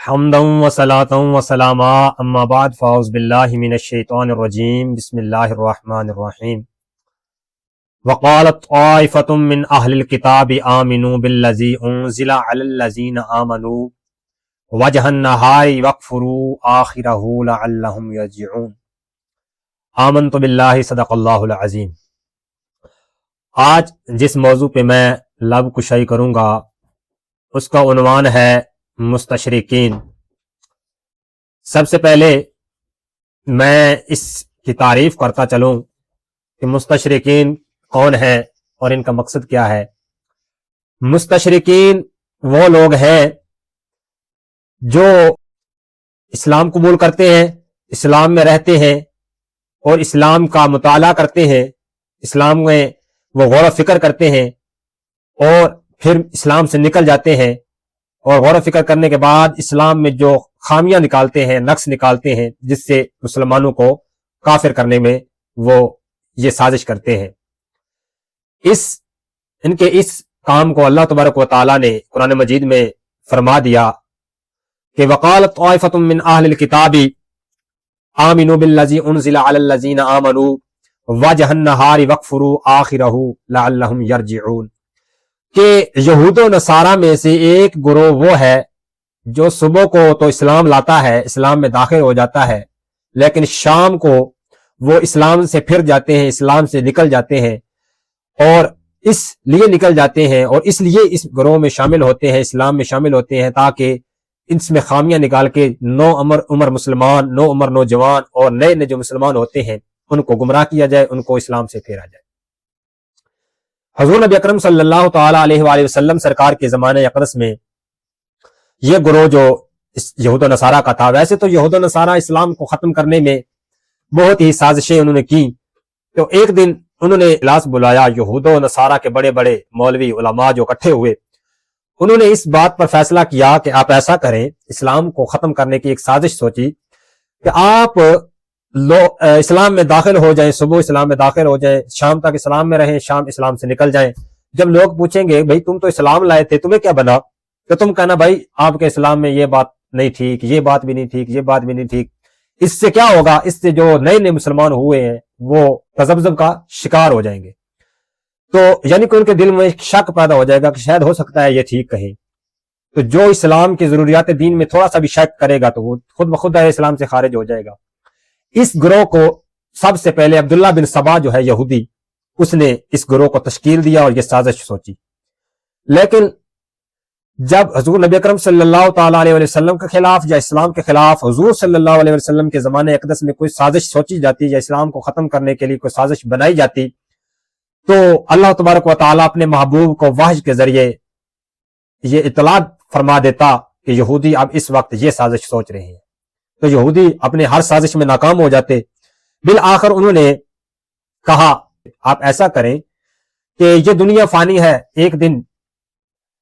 حمدًا وصلاة وسلاما اما بعد فاعوذ باللہ من الشیطان الرجیم بسم اللہ الرحمن الرحیم وقالت طائفة من اہل الکتاب آمنوا بالذی انزل علی الذین آمنوا وجہ النہار واکفروا آخرہ لعلہم یرجعون آمنت باللہ صدق اللہ العظیم۔ آج جس موضوع پہ میں لب کشائی کروں گا اس کا عنوان ہے مستشرقین۔ سب سے پہلے میں اس کی تعریف کرتا چلوں کہ مستشرقین کون ہیں اور ان کا مقصد کیا ہے۔ مستشرقین وہ لوگ ہیں جو اسلام قبول کرتے ہیں، اسلام میں رہتے ہیں اور اسلام کا مطالعہ کرتے ہیں، اسلام میں وہ غور و فکر کرتے ہیں اور پھر اسلام سے نکل جاتے ہیں اور غور و فکر کرنے کے بعد اسلام میں جو خامیاں نکالتے ہیں، نقص نکالتے ہیں، جس سے مسلمانوں کو کافر کرنے میں وہ یہ سازش کرتے ہیں۔ ان کے اس کام کو اللہ تبارک و تعالیٰ نے قرآن مجید میں فرما دیا کہ وقالت طائفة من اہل الکتاب آمنوا بالذی انزل علی الذین آمنوا وجہ النہار واکفروا آخرہ لعلہم یرجعون، کہ یہود و نصارہ میں سے ایک گروہ وہ ہے جو صبح کو تو اسلام لاتا ہے، اسلام میں داخل ہو جاتا ہے، لیکن شام کو وہ اسلام سے پھر جاتے ہیں، اسلام سے نکل جاتے ہیں، اور اس لیے نکل جاتے ہیں اور اس لیے اس گروہ میں شامل ہوتے ہیں، اسلام میں شامل ہوتے ہیں تاکہ اس میں خامیاں نکال کے نو عمر مسلمان، نو عمر نوجوان اور نئے جو مسلمان ہوتے ہیں ان کو گمراہ کیا جائے، ان کو اسلام سے پھیرا جائے۔ حضور نبی اکرم صلی اللہ تعالی علیہ وآلہ وسلم سرکار کے زمانے اقدس میں یہ گروہ جو یہود و نصارہ کا تھا، ویسے تو یہود و نصارہ اسلام کو ختم کرنے میں بہت ہی سازشیں انہوں نے کی، تو ایک دن انہوں نے اجلاس بلایا، یہود و نصارہ کے بڑے بڑے مولوی علماء جو اکٹھے ہوئے، انہوں نے اس بات پر فیصلہ کیا کہ آپ ایسا کریں، اسلام کو ختم کرنے کی ایک سازش سوچی کہ آپ اسلام میں داخل ہو جائیں، صبح اسلام میں داخل ہو جائیں، شام تک اسلام میں رہیں، شام اسلام سے نکل جائیں۔ جب لوگ پوچھیں گے بھائی تم تو اسلام لائے تھے، تمہیں کیا بنا، تو تم کہنا بھائی آپ کے اسلام میں یہ بات نہیں ٹھیک، یہ بات بھی نہیں ٹھیک، یہ بات بھی نہیں ٹھیک۔ اس سے کیا ہوگا، اس سے جو نئے نئے مسلمان ہوئے ہیں وہ تذبذب کا شکار ہو جائیں گے، تو یعنی کہ ان کے دل میں ایک شک پیدا ہو جائے گا کہ شاید ہو سکتا ہے یہ ٹھیک کہیں، تو جو اسلام کی ضروریات دین میں تھوڑا سا بھی شک کرے گا تو وہ خود بخود اسلام سے خارج ہو جائے گا۔ اس گروہ کو سب سے پہلے عبداللہ بن سبا جو ہے یہودی، اس نے اس گروہ کو تشکیل دیا اور یہ سازش سوچی، لیکن جب حضور نبی اکرم صلی اللہ تعالیٰ علیہ وسلم کے خلاف یا اسلام کے خلاف حضور صلی اللہ علیہ وسلم کے زمانے اقدس میں کوئی سازش سوچی جاتی یا اسلام کو ختم کرنے کے لیے کوئی سازش بنائی جاتی، تو اللہ تبارک و تعالیٰ اپنے محبوب کو وحی کے ذریعے یہ اطلاع فرما دیتا کہ یہودی اب اس وقت یہ سازش سوچ رہے ہیں، تو یہودی اپنے ہر سازش میں ناکام ہو جاتے۔ بالآخر انہوں نے کہا آپ ایسا کریں کہ یہ دنیا فانی ہے، ایک دن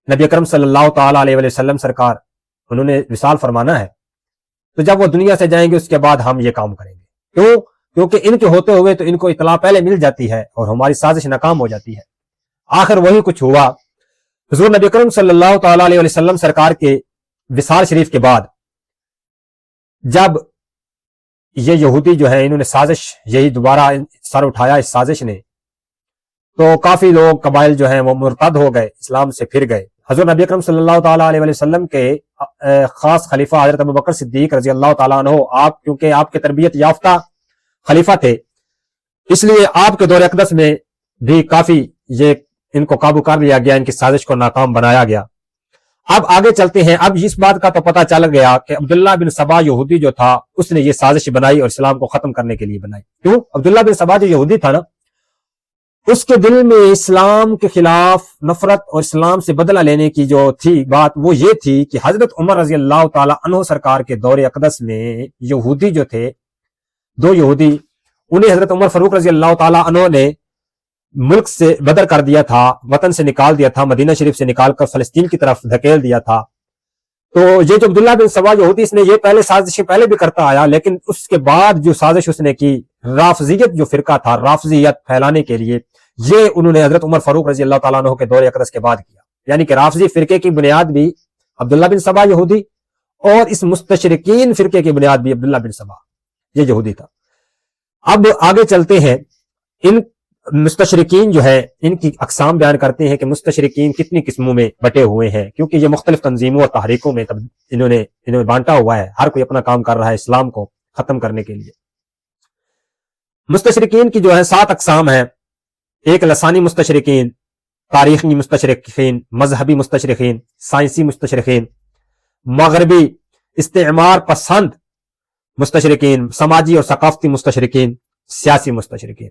نبی اکرم صلی اللہ تعالیٰ علیہ وسلم سرکار انہوں نے وصال فرمانا ہے، تو جب وہ دنیا سے جائیں گے اس کے بعد ہم یہ کام کریں گے۔ کیوں؟ کیونکہ ان کے ہوتے ہوئے تو ان کو اطلاع پہلے مل جاتی ہے اور ہماری سازش ناکام ہو جاتی ہے۔ آخر وہی کچھ ہوا۔ حضور نبی اکرم صلی اللہ تعالیٰ علیہ وسلم سرکار کے وصال شریف کے بعد جب یہ یہودی جو ہے انہوں نے سازش یہی دوبارہ سر اٹھایا اس سازش نے، تو کافی لوگ قبائل جو ہیں وہ مرتد ہو گئے، اسلام سے پھر گئے۔ حضور نبی اکرم صلی اللہ تعالیٰ علیہ وسلم کے خاص خلیفہ حضرت ابوبکر صدیق رضی اللہ تعالیٰ عنہ، آپ کیونکہ آپ کے تربیت یافتہ خلیفہ تھے، اس لیے آپ کے دور اقدس میں بھی کافی یہ ان کو قابو کر لیا گیا، ان کی سازش کو ناکام بنایا گیا۔ اب آگے چلتے ہیں۔ اب اس بات کا تو پتہ چل گیا کہ عبداللہ بن سبا یہودی جو تھا اس نے یہ سازش بنائی اور اسلام کو ختم کرنے کے لیے بنائی۔ کیوں؟ عبداللہ بن سبا جو یہودی تھا نا، اس کے دل میں اسلام کے خلاف نفرت اور اسلام سے بدلہ لینے کی جو تھی بات وہ یہ تھی کہ حضرت عمر رضی اللہ تعالی عنہ سرکار کے دور اقدس میں یہودی جو تھے، دو یہودی، انہیں حضرت عمر فاروق رضی اللہ تعالی عنہ نے ملک سے بدر کر دیا تھا، وطن سے نکال دیا تھا، مدینہ شریف سے نکال کر فلسطین کی طرف دھکیل دیا تھا۔ تو یہ جو عبداللہ بن سبا یہودی، اس نے یہ پہلے سازشیں پہلے بھی کرتا آیا، لیکن اس کے بعد جو سازش اس نے کی، رافضیت جو فرقہ تھا، رافضیت پھیلانے کے لیے، یہ انہوں نے حضرت عمر فاروق رضی اللہ تعالیٰ عنہ کے دور اقدس کے بعد کیا۔ یعنی کہ رافضی فرقے کی بنیاد بھی عبداللہ بن سبا یہودی اور اس مستشرقین فرقے کی بنیاد بھی عبداللہ بن سبا، یہ یہودی تھا۔ اب آگے چلتے ہیں، ان مستشرقین جو ہے ان کی اقسام بیان کرتے ہیں کہ مستشرقین کتنی قسموں میں بٹے ہوئے ہیں، کیونکہ یہ مختلف تنظیموں اور تحریکوں میں انہوں نے بانٹا ہوا ہے، ہر کوئی اپنا کام کر رہا ہے اسلام کو ختم کرنے کے لیے۔ مستشرقین کی جو ہے 7 اقسام ہیں۔ ایک لسانی مستشرقین، تاریخی مستشرقین، مذہبی مستشرقین، سائنسی مستشرقین، مغربی استعمار پسند مستشرقین، سماجی اور ثقافتی مستشرقین، سیاسی مستشرقین۔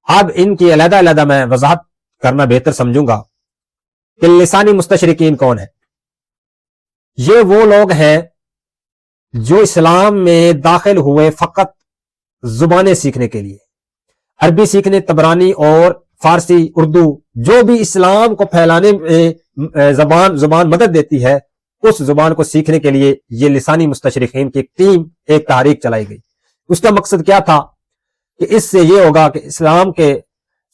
اب ان کی علیحدہ علیحدہ میں وضاحت کرنا بہتر سمجھوں گا کہ لسانی مستشرقین کون ہے۔ یہ وہ لوگ ہیں جو اسلام میں داخل ہوئے فقط زبانیں سیکھنے کے لیے، عربی سیکھنے، تبرانی اور فارسی، اردو، جو بھی اسلام کو پھیلانے میں زبان مدد دیتی ہے، اس زبان کو سیکھنے کے لیے یہ لسانی مستشرقین کی ایک ٹیم، ایک تحریک چلائی گئی۔ اس کا مقصد کیا تھا کہ اس سے یہ ہوگا کہ اسلام کے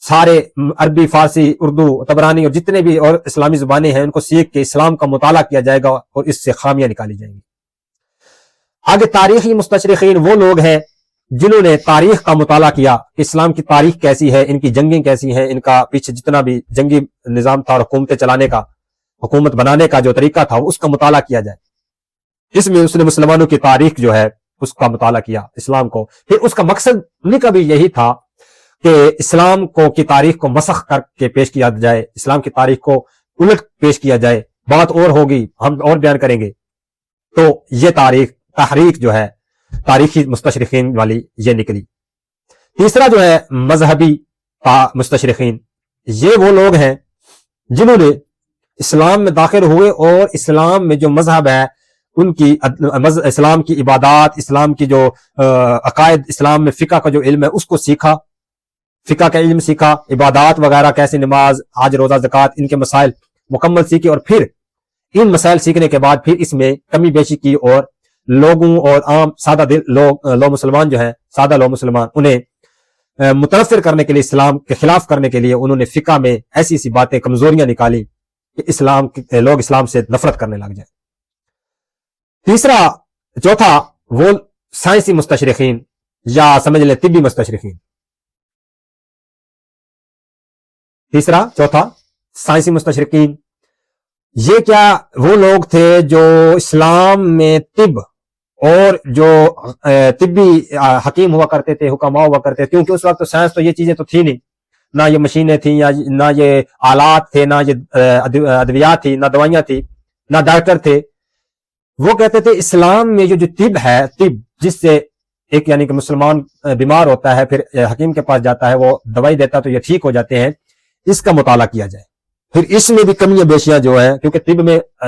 سارے عربی، فارسی، اردو، تبرانی اور جتنے بھی اور اسلامی زبانیں ہیں ان کو سیکھ کے اسلام کا مطالعہ کیا جائے گا اور اس سے خامیاں نکالی جائیں گی۔ آگے تاریخی مستشرقین وہ لوگ ہیں جنہوں نے تاریخ کا مطالعہ کیا کہ اسلام کی تاریخ کیسی ہے، ان کی جنگیں کیسی ہیں، ان کا پیچھے جتنا بھی جنگی نظام تھا اور حکومتیں چلانے کا، حکومت بنانے کا جو طریقہ تھا اس کا مطالعہ کیا جائے۔ اس میں اس نے مسلمانوں کی تاریخ جو ہے اس کا مطالعہ کیا، اسلام کو۔ پھر اس کا مقصد کا بھی یہی تھا کہ اسلام کو کی تاریخ کو مسخ کر کے پیش کیا جائے، اسلام کی تاریخ کو الٹ پیش کیا جائے۔ بات اور ہوگی، ہم اور بیان کریں گے۔ تو یہ تحریک جو ہے تاریخی مستشرقین والی یہ نکلی۔ تیسرا جو ہے مذہبی مستشرقین، یہ وہ لوگ ہیں جنہوں نے اسلام میں داخل ہوئے اور اسلام میں جو مذہب ہے ان کی اسلام کی عبادات، اسلام کی جو عقائد، اسلام میں فقہ کا جو علم ہے اس کو سیکھا، فقہ کا علم سیکھا، عبادات وغیرہ کیسے، نماز، حج، روزہ، زکوٰۃ، ان کے مسائل مکمل سیکھے، اور پھر ان مسائل سیکھنے کے بعد پھر اس میں کمی بیشی کی اور لوگوں اور عام سادہ دل لوگ مسلمان جو ہیں، سادہ لوگ مسلمان، انہیں متنفر کرنے کے لیے، اسلام کے خلاف کرنے کے لیے انہوں نے فقہ میں ایسی ایسی باتیں، کمزوریاں نکالی کہ لوگ اسلام سے نفرت کرنے لگ جائیں۔ چوتھا وہ سائنسی مستشرقین یا سمجھ لیں طبی مستشرقین۔ چوتھا سائنسی مستشرقین، یہ کیا وہ لوگ تھے جو اسلام میں طب اور جو طبی حکیم ہوا کرتے تھے، حکماء ہوا کرتے تھے، کیونکہ اس وقت تو سائنس تو یہ چیزیں تو تھی نہیں، نہ یہ مشینیں تھیں، یا نہ یہ آلات تھے، نہ یہ ادویات تھی، نہ دوائیاں تھی، نہ ڈاکٹر تھے۔ وہ کہتے تھے اسلام میں جو طب ہے، طب جس سے ایک یعنی کہ مسلمان بیمار ہوتا ہے پھر حکیم کے پاس جاتا ہے، وہ دوائی دیتا تو یہ ٹھیک ہو جاتے ہیں، اس کا مطالعہ کیا جائے۔ پھر اس میں بھی کمیاں بیشیاں جو ہیں، کیونکہ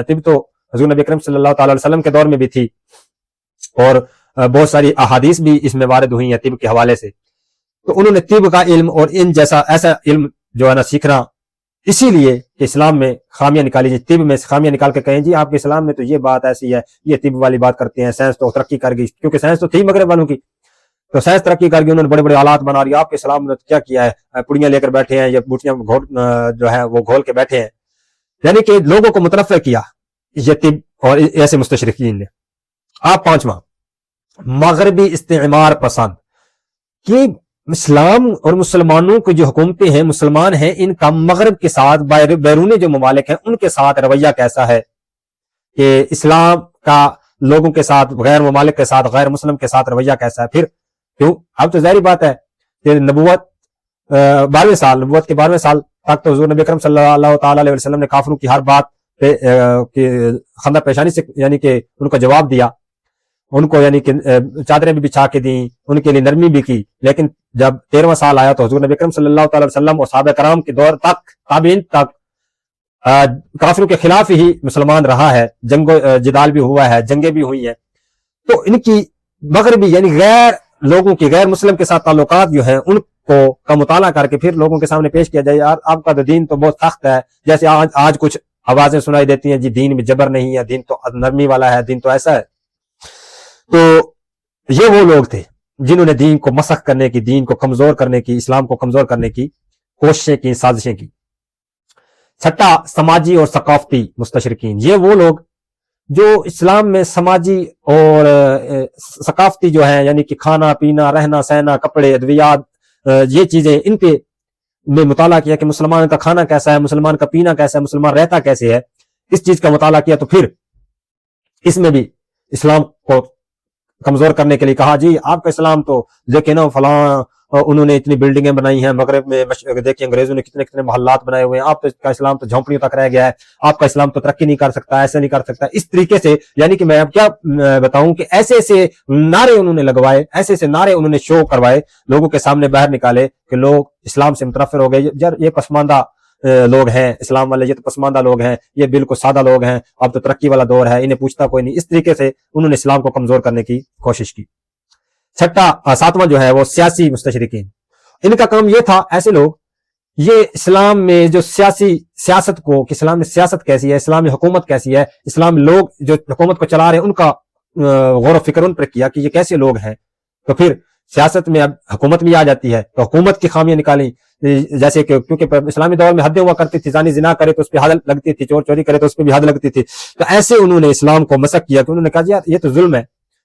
طب تو حضور نبی اکرم صلی اللہ تعالی وسلم کے دور میں بھی تھی اور بہت ساری احادیث بھی اس میں وارد ہوئی ہیں طب کے حوالے سے۔ تو انہوں نے طب کا علم اور ان جیسا ایسا علم جو ہے نا سیکھنا، اسی لیے کہ اسلام میں خامیاں نکالی جائیں، طب میں خامیاں نکال کے کہیں جی آپ کے اسلام میں تو یہ بات ایسی ہے، یہ طب والی بات کرتے ہیں، سائنس تو ترقی کر گئی، کیونکہ سائنس تو تھی مغرب والوں کی، تو سائنس ترقی کر گئی، انہوں نے بڑے بڑے آلات بنا رہی، آپ کے اسلام نے کیا کیا ہے، پڑیاں لے کر بیٹھے ہیں یا بوٹیاں جو ہے وہ گھول کے بیٹھے ہیں، یعنی کہ لوگوں کو متنفر کیا یہ طب اور ایسے مستشرقین نے۔ آپ پانچواں مغربی استعمار پسند، کہ اسلام اور مسلمانوں کی جو حکومتیں ہیں، مسلمان ہیں، ان کا مغرب کے ساتھ بیرونی جو ممالک ہیں ان کے ساتھ رویہ کیسا ہے، کہ اسلام کا لوگوں کے ساتھ، غیر ممالک کے ساتھ، غیر مسلم کے ساتھ رویہ کیسا ہے۔ پھر کیوں، اب تو ظاہری بات ہے کہ نبوت 12 سال، نبوت کے 12 سال تک تو حضور نبی اکرم صلی اللہ تعالی علیہ وسلم نے کافروں کی ہر بات پہ خندہ پیشانی سے یعنی کہ ان کو جواب دیا، ان کو یعنی کہ چادریں بھی بچھا کے دیں، ان کے لیے نرمی بھی کی، لیکن جب 13واں سال آیا تو حضور نبی اکرم صلی اللہ تعالی وسلم اور صحابہ کرام کے دور تک، تابعین تک کافروں کے خلاف ہی مسلمان رہا ہے، جنگ و جدال بھی ہوا ہے، جنگیں بھی ہوئی ہیں۔ تو ان کی مغربی یعنی غیر لوگوں کی، غیر مسلم کے ساتھ تعلقات جو ہیں ان کو کا مطالعہ کر کے پھر لوگوں کے سامنے پیش کیا جائے، یار آپ کا تو دین تو بہت سخت ہے، جیسے آج کچھ آوازیں سنائی دیتی ہیں جی دین میں جبر نہیں ہے، دین تو نرمی والا ہے، دین تو ایسا ہے۔ تو یہ وہ لوگ تھے جنہوں نے دین کو مسخ کرنے کی، دین کو کمزور کرنے کی، اسلام کو کمزور کرنے کی کوششیں کی، سازشیں کی۔ چھٹا سماجی اور ثقافتی مستشرقین، یہ وہ لوگ جو اسلام میں سماجی اور ثقافتی جو ہے، یعنی کہ کھانا پینا، رہنا سہنا، کپڑے، ادویات، یہ چیزیں، ان پہ میں مطالعہ کیا کہ مسلمان کا کھانا کیسا ہے، مسلمان کا پینا کیسا ہے، مسلمان رہتا کیسے ہے، اس چیز کا مطالعہ کیا، تو پھر اس میں بھی اسلام کو کمزور کرنے کے لیے کہا جی آپ کا اسلام تو دیکھیں نا فلاں انہوں نے اتنی بلڈنگیں بنائی ہیں، مغرب میں دیکھیں انگریزوں نے کتنے کتنے محلات بنائے ہوئے ہیں، آپ کا اسلام تو جھونپڑیوں تک رہ گیا ہے، آپ کا اسلام تو ترقی نہیں کر سکتا، ایسے نہیں کر سکتا، اس طریقے سے، یعنی کہ میں اب کیا بتاؤں کہ ایسے ایسے نعرے انہوں نے لگوائے، ایسے ایسے نعرے انہوں نے شو کروائے، لوگوں کے سامنے باہر نکالے کہ لوگ اسلام سے متنفر ہو گئے، یہ پسماندہ لوگ ہیں اسلام والے، یہ تو پسماندہ لوگ ہیں، یہ بالکل سادہ لوگ ہیں، اب تو ترقی والا دور ہے، انہیں پوچھتا کوئی نہیں، اس طریقے سے انہوں نے اسلام کو کمزور کرنے کی کوشش کی۔ ساتواں جو ہے وہ سیاسی مستشرقین، ان کا کام یہ تھا، ایسے لوگ یہ اسلام میں جو سیاست کو، کہ اسلام میں سیاست کیسی ہے، اسلام میں حکومت کیسی ہے، اسلام لوگ جو حکومت کو چلا رہے ہیں ان کا غور و فکر ان پر کیا کہ یہ کیسے لوگ ہیں، تو پھر سیاست میں اب حکومت بھی آ جاتی ہے تو حکومت کی خامیاں نکالیں، جیسے کہ کیونکہ اسلامی دور میں حدیں ہوا کرتی تھی، زانی زنا کرے تو اس پہ حد لگتی تھی، چور چوری کرے تو اس پہ بھی حد لگتی تھی، تو ایسے انہوں نے اسلام کو مسخ کیا کہ انہوں نے کہا جی یہ تو ظلم ہے،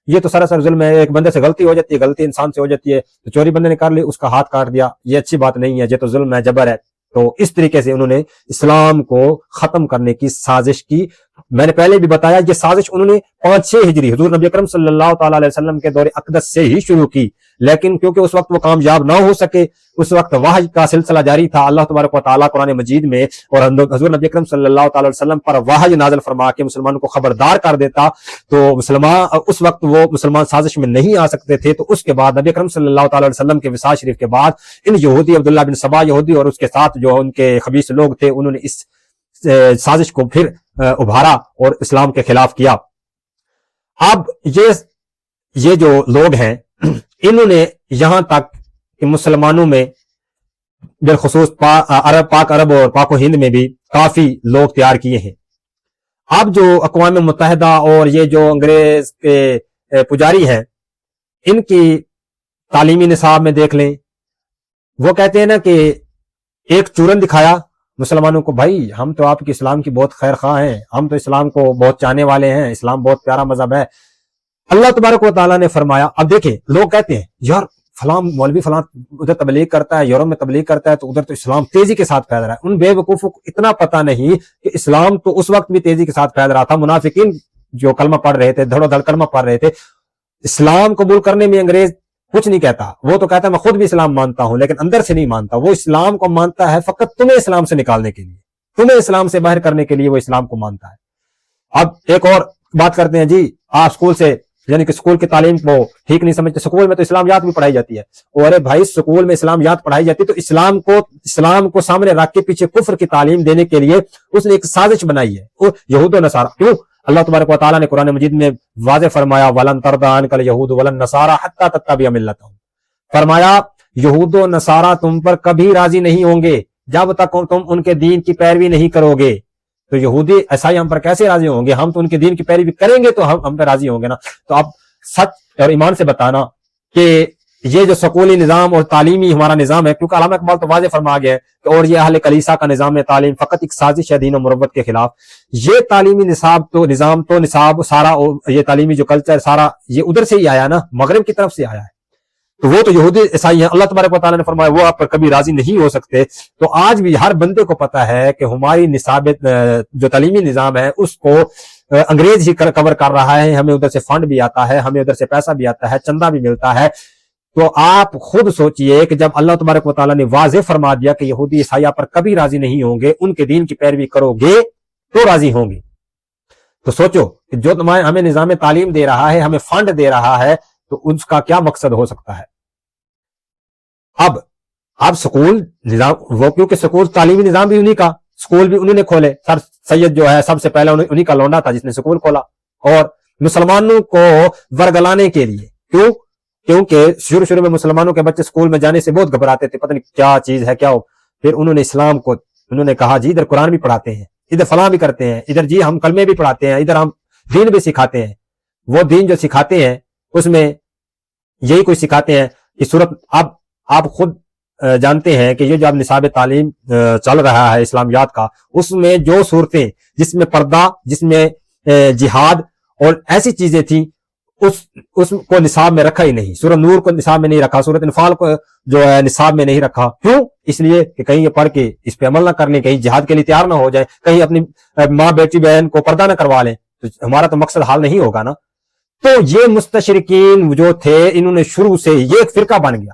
یہ تو سراسر ظلم ہے، ایک بندے سے غلطی ہو جاتی ہے، غلطی انسان سے ہو جاتی ہے، تو چوری بندے نے کر لی، اس کا ہاتھ کاٹ دیا، یہ اچھی بات نہیں ہے، یہ تو ظلم ہے، جبر ہے، تو اس طریقے سے انہوں نے اسلام کو ختم کرنے کی سازش کی۔ میں نے پہلے بھی بتایا یہ سازش انہوں نے 5-6 ہجری حضور نبی اکرم صلی اللہ تعالی علیہ وسلم کے دور اقدس سے ہی شروع کی، لیکن کیونکہ اس وقت وہ کامیاب نہ ہو سکے، اس وقت وحی کا سلسلہ جاری تھا، اللہ تبارک و تعالیٰ قرآن مجید میں اور حضور نبی اکرم صلی اللہ تعالی علیہ وسلم پر وحی نازل فرما کے مسلمانوں کو خبردار کر دیتا، تو مسلمان اس وقت وہ مسلمان سازش میں نہیں آ سکتے تھے، تو اس کے بعد نبی اکرم صلی اللہ تعالی علیہ وسلم کے وصال شریف کے بعد ان یہودی عبداللہ بن سبا یہودی اور اس کے ساتھ جو ان کے خبیث لوگ تھے، انہوں نے اس سازش کو پھر ابھارا اور اسلام کے خلاف کیا۔ اب یہ جو لوگ ہیں انہوں نے یہاں تک کہ مسلمانوں میں بالخصوص پاک عرب اور پاک و ہند میں بھی کافی لوگ تیار کیے ہیں۔ اب جو اقوام متحدہ اور یہ جو انگریز کے پجاری ہیں، ان کی تعلیمی نصاب میں دیکھ لیں، وہ کہتے ہیں نا کہ ایک چورن دکھایا مسلمانوں کو، بھائی ہم تو آپ کے اسلام کی بہت خیر خواہ ہیں، ہم تو اسلام کو بہت چاہنے والے ہیں، اسلام بہت پیارا مذہب ہے۔ اللہ تبارک و تعالیٰ نے فرمایا، اب دیکھیں لوگ کہتے ہیں یار فلاں مولوی فلاں ادھر تبلیغ کرتا ہے، یورپ میں تبلیغ کرتا ہے، تو ادھر تو اسلام تیزی کے ساتھ پھیل رہا ہے۔ ان بے وقوفوں کو اتنا پتہ نہیں کہ اسلام تو اس وقت بھی تیزی کے ساتھ پھیل رہا تھا، منافقین جو کلمہ پڑھ رہے تھے، دھڑو دھڑ کلمہ پڑھ رہے تھے، اسلام قبول کرنے میں انگریز کچھ نہیں کہتا، وہ تو کہتا ہے میں خود بھی اسلام مانتا ہوں لیکن اندر سے نہیں مانتا، وہ اسلام کو مانتا ہے فقط تمہیں اسلام سے نکالنے کے لیے، تمہیں اسلام سے باہر کرنے کے لیے وہ اسلام کو مانتا ہے۔ اب ایک اور بات کرتے ہیں، جی آپ اسکول سے، یعنی کہ اسکول کی تعلیم کو ٹھیک نہیں سمجھتے، اسکول میں تو اسلامیات بھی پڑھائی جاتی ہے، اور بھائی اسکول میں اسلامیات پڑھائی جاتی ہے تو اسلام کو سامنے رکھ کے پیچھے کفر کی تعلیم دینے کے لیے اس نے ایک سازش بنائی ہے، یہود و نصارہ۔ کیوں؟ اللہ تبارک و تعالیٰ نے قرآن مجید میں واضح فرمایا، وَلَن تَرْضَىٰ عَنْكَ الْيَهُودُ وَلَا النَّصَارَىٰ حَتَّىٰ تَتَّبِعَ مِلَّتَهُمْ، فرمایا یہود و نصارہ تم پر کبھی راضی نہیں ہوں گے جب تک تم ان کے دین کی پیروی نہیں کرو گے۔ تو یہودی عیسائی ہم پر کیسے راضی ہوں گے؟ ہم تو ان کے دین کی پیروی کریں گے تو ہم پہ راضی ہوں گے نا۔ تو اب سچ اور ایمان سے بتانا کہ یہ جو سکولی نظام اور تعلیمی ہمارا نظام ہے، کیونکہ علامہ اقبال تو واضح فرما گیا ہے اور یہ اہل کلیسا کا نظام تعلیم فقط ایک سازش ہے دین و مروت کے خلاف، یہ تعلیمی نصاب سارا، یہ تعلیمی جو کلچر سارا یہ ادھر سے ہی آیا نا، مغرب کی طرف سے آیا ہے، تو وہ تو یہودی عیسائی ہیں۔ اللہ تبارک و تعالیٰ نے فرمایا وہ آپ پر کبھی راضی نہیں ہو سکتے۔ تو آج بھی ہر بندے کو پتا ہے کہ ہماری نصاب جو تعلیمی نظام ہے اس کو انگریز ہی کور کر رہا ہے، ہمیں ادھر سے فنڈ بھی آتا ہے، ہمیں ادھر سے پیسہ بھی آتا ہے، چندہ بھی ملتا ہے۔ تو آپ خود سوچئے کہ جب اللہ تبارک و تعالیٰ نے واضح فرما دیا کہ یہودی عیسائی پر کبھی راضی نہیں ہوں گے، ان کے دین کی پیروی کرو گے تو راضی ہوں گے، تو سوچو کہ جو ہمیں نظام تعلیم دے رہا ہے، ہمیں فنڈ دے رہا ہے، تو اس کا کیا مقصد ہو سکتا ہے۔ اب سکول نظام، وہ کیونکہ سکول تعلیمی نظام بھی انہی کا، سکول بھی انہوں نے کھولے، سر سید جو ہے سب سے پہلے انہی کا لونڈا تھا جس نے سکول کھولا، اور مسلمانوں کو ورگلانے کے لیے۔ کیوں؟ کیونکہ شروع میں مسلمانوں کے بچے سکول میں جانے سے بہت گھبراتے تھے، پتہ نہیں کیا چیز ہے کیا ہو، پھر انہوں نے اسلام کو انہوں نے کہا جی ادھر قرآن بھی پڑھاتے ہیں، ادھر فلاں بھی کرتے ہیں، ادھر جی ہم کلمے بھی پڑھاتے ہیں، ادھر ہم دین بھی سکھاتے ہیں۔ وہ دین جو سکھاتے ہیں اس میں یہی کوئی سکھاتے ہیں کہ صورت، اب آپ خود جانتے ہیں کہ یہ جو اب نصاب تعلیم چل رہا ہے اسلامیات کا، اس میں جو صورتیں جس میں پردہ، جس میں جہاد اور ایسی چیزیں تھیں اس کو نصاب میں رکھا ہی نہیں. سورہ نور کو نصاب میں نہیں رکھا, سورہ انفال کو جو ہے نصاب میں نہیں رکھا. کیوں؟ اس لیے کہ کہیں یہ پڑھ کے اس پہ عمل نہ کر لیں, کہیں جہاد کے لیے تیار نہ ہو جائیں, کہیں اپنی ماں بیٹی بہن کو پردہ نہ کروا لیں, تو ہمارا تو مقصد حال نہیں ہوگا نا. تو یہ مستشرقین جو تھے انہوں نے شروع سے یہ ایک فرقہ بن گیا,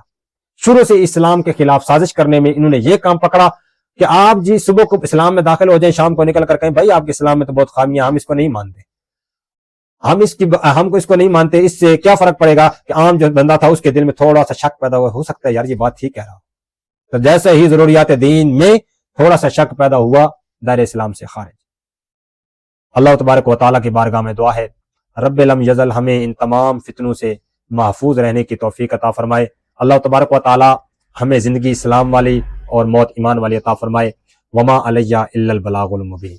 شروع سے اسلام کے خلاف سازش کرنے میں انہوں نے یہ کام پکڑا کہ آپ جی صبح کو اسلام میں داخل ہو جائیں, شام کو نکل کر کہیں بھائی آپ کے اسلام میں تو بہت خامیاں, ہم اس کو نہیں مانتے, ہم اس کو نہیں مانتے. اس سے کیا فرق پڑے گا کہ عام جو بندہ تھا اس کے دل میں تھوڑا سا شک پیدا ہو سکتا ہے یار یہ بات ٹھیک کہہ رہا. تو جیسے ہی ضروریات دین میں تھوڑا سا شک پیدا ہوا, دائرہ اسلام سے خارج. اللہ تبارک و تعالیٰ کی بارگاہ میں دعا ہے رب لم یزل ہمیں ان تمام فتنوں سے محفوظ رہنے کی توفیق عطا فرمائے. اللہ تبارک و تعالیٰ ہمیں زندگی اسلام والی اور موت ایمان والی عطا فرمائے. وما علیہ الا البلاغ المبین.